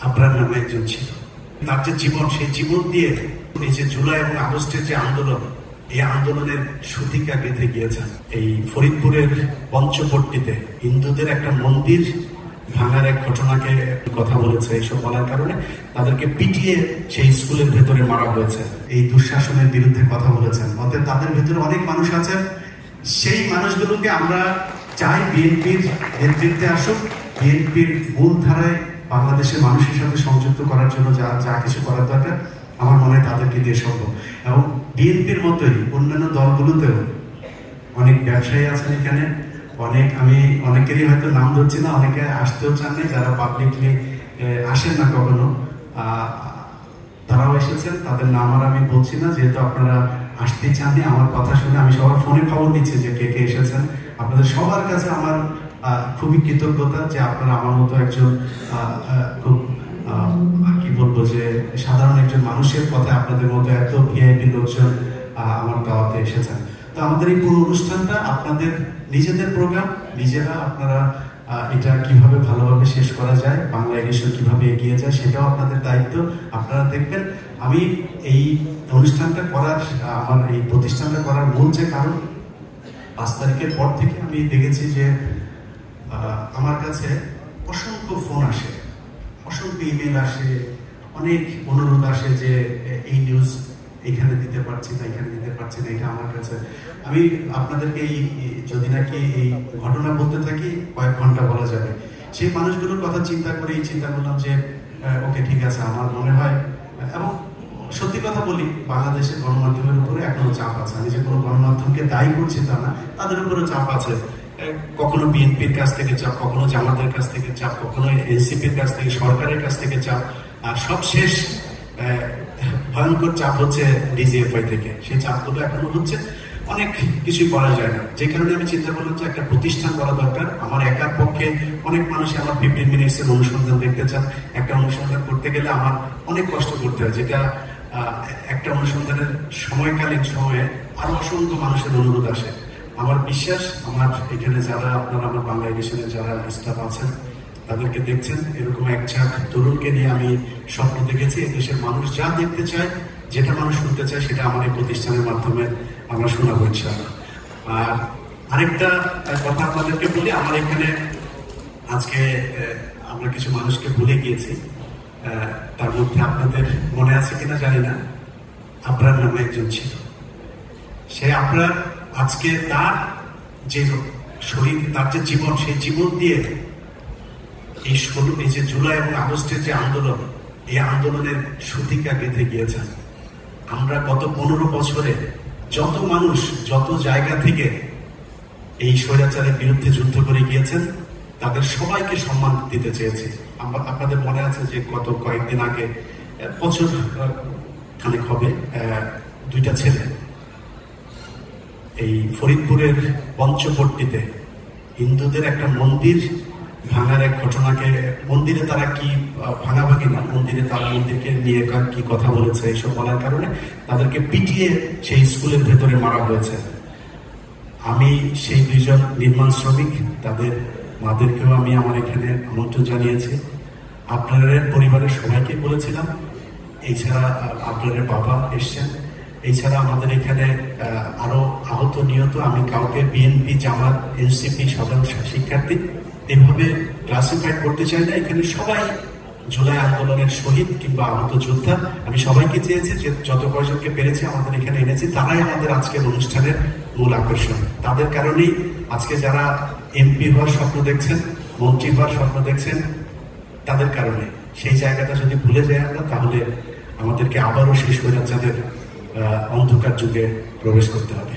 আপনার নামে একজন ছিল। তার যে জীবন, সেই জীবন দিয়ে এই যে জুলাই এবং আগস্টের যে আন্দোলন, এই আন্দোলনের সূতিকা গেঁথে গিয়েছেন। এই ফরিদপুরের পঞ্চপট্টিতে হিন্দুদের একটা মন্দির ভাঙার এক ঘটনাকে কথা বলেছে। এইসব বলার কারণে তাদেরকে পিটিয়ে সেই স্কুলের ভেতরে মারা হয়েছে। এই দুঃশাসনের বিরুদ্ধে কথা বলেছেন। অতএব তাদের ভেতরে অনেক মানুষ আছেন, সেই মানুষগুলোকে আমরা চাই বিএনপির নেতৃত্বে আসুক, বিএনপির মূল ধারায় বাংলাদেশের মানুষের সাথে সংযুক্ত করার জন্য যা যা কিছু করার দরকার আমার মনে হয় তাদেরকে দিয়ে সম্ভব। এবং বিএনপির মতোই অন্যান্য দলগুলোতেও অনেক ব্যবসায়ী আছেন এখানে, আমি অনেকেরই হয়তো নাম ধরছি না, অনেকে আসতেও চান না, যারা পাবলিকলি আসেন না কখনো, তারাও এসেছেন। তাদের নাম আর আমি বলছি না, যেহেতু আপনারা আসতেই চাননি। আমার কথা শুনে আমি সবার ফোনে খবর নিচ্ছি যে কে কে এসেছেন। আপনাদের সবার কাছে আমার খুবই কৃতজ্ঞতা যে আপনারা আমার মতো একজন খুব কি বলবো যে সাধারণ একজন মানুষের কথা আপনাদের মতো এত ভিআইপি লোকজন আমার দাওয়াতে এসেছেন। তো আমাদের এই পুরো অনুষ্ঠানটা আপনাদের নিজেদের প্রোগ্রাম, নিজেরা আপনারা এটা কিভাবে ভালোভাবে শেষ করা যায়, বাংলা এডিশন কিভাবে এগিয়ে যায়, সেটাও আপনাদের দায়িত্ব। আপনারা দেখবেন আমি এই অনুষ্ঠানটা করার, আমার এই প্রতিষ্ঠানটা করার মূল যে কারণ, 5 তারিখের পর থেকে আমি দেখেছি যে আমার কাছে অসংখ্য ফোন আসে, অসংখ্য ইমেল আসে, অনেক অনুরোধ আসে যে এই নিউজ এখানে দিতে পারছি না, এখানে দিতে পারছি না। এটা আমার কাছে, আমি আপনাদেরকে এই যদি নাকি এই ঘটনা বলতে থাকি কয়েক ঘন্টা বলা যাবে। সেই মানুষগুলোর কথা চিন্তা করে চিন্তা করলাম যে ওকে ঠিক আছে, আমার মনে হয়, এবং সত্যি কথা বলি, বাংলাদেশের গণমাধ্যমের উপরে এখনো চাপ আছে। আমি যে কোনো গণমাধ্যমকে দায়ী করছি তা না, তাদের উপরে চাপ আছে। কখনো বিএনপির কাছ থেকে চাপ, কখনো জামাতের কাছ থেকে চাপ, কখনো এনসিপির কাছ থেকে, সরকারের কাছ থেকে চাপ, আর সবশেষ ভয়ঙ্কর চাপ হচ্ছে ডিজিএফআই থেকে। সেই চাপগুলো এখনো হচ্ছে, অনেক কিছুই করা যায় না। যে কারণে আমি চিন্তা করলাম যে একটা প্রতিষ্ঠান করা দরকার। আমার একার পক্ষে অনেক মানুষ আমার 15 মিনিটসের অনুসন্ধান দেখতে চান। একটা অনুসন্ধান করতে গেলে আমার অনেক কষ্ট করতে হয়, যেটা একটা অনুসন্ধানের সময়কালীন সময়ে আরো অসংখ্য মানুষের অনুরোধ আসে। আমার বিশ্বাস, আমার এখানে যারা আপনারা আমার বাংলা এডিশনের যারা স্টাফ আছেন তাদেরকে দেখছেন, এরকম এক ঝাঁক তরুণকে নিয়ে আমি স্বপ্ন দেখেছি। দেশের মানুষ যা দেখতে চায়, যেটা মানুষ শুনতে চায়, সেটা আমার এই প্রতিষ্ঠানের মাধ্যমে আমরা শোনাবো ইনশাআল্লাহ। আর আরেকটা কথা আপনাদেরকে বলি, আমার এখানে আজকে আমরা কিছু মানুষকে ভুলে গিয়েছি। তার মধ্যে আপনাদের মনে আছে কিনা জানি না, আপনার নামে একজন ছিল। সে আপনার আজকে তার যে শরীর, তার যে জীবন, সেই জীবন দিয়ে এই যে জুলাই এবং আগস্টের যে আন্দোলন, এই আন্দোলনের সূতিকা গেঁথে গিয়েছেন। আমরা গত 15 বছরে যত মানুষ যত জায়গা থেকে এই স্বৈরাচারের বিরুদ্ধে যুদ্ধ করে গিয়েছেন, তাদের সবাইকে সম্মান দিতে চেয়েছি। আপনাদের মনে আছে যে গত কয়েকদিন আগে, বছর খানেক হবে, 2টা ছেলে এই ফরিদপুরের পঞ্চপট্টিতে হিন্দুদের একটা মন্দির ভাঙার এক ঘটনাকে, মন্দিরে তারা কি ভাঙাভাঙি না, মন্দিরকে নিয়ে কি কথা বলেছে, এইসব বলার কারণে তাদেরকে পিটিয়ে সেই স্কুলের ভেতরে মারা হয়েছে। আমি সেই 2জন নির্মাণ শ্রমিক, তাদের মাদেরকেও আমি আমার এখানে আমন্ত্রণ জানিয়েছি। আপনাদের পরিবারের সবাইকে বলেছিলাম। এছাড়া আপনাদের বাবা এসছেন। এছাড়া আমাদের এখানে আরো আহত নিহত, আমি কাউকে বিএনপি, জামাত, এনসিপি সাধারণ শিক্ষার্থী এভাবে ক্লাসিফাইড করতে চাই না। এখানে সবাই জুলাই আন্দোলনের শহীদ কিংবা আহত যোদ্ধা। আমি সবাইকে চেয়েছি যে যত কয়জনকে পেরেছি আমাদের এখানে এনেছি, তারাই আমাদের আজকের অনুষ্ঠানের মূল আকর্ষণ। তাদের কারণেই আজকে যারা এমপি হওয়ার স্বপ্ন দেখছেন, মন্ত্রী হওয়ার স্বপ্ন দেখছেন, তাদের কারণে। সেই জায়গাটা যদি ভুলে যাই আমরা, তাহলে আমাদেরকে আবারও সেই স্বৈরাচারের অন্ধকার যুগে প্রবেশ করতে হবে।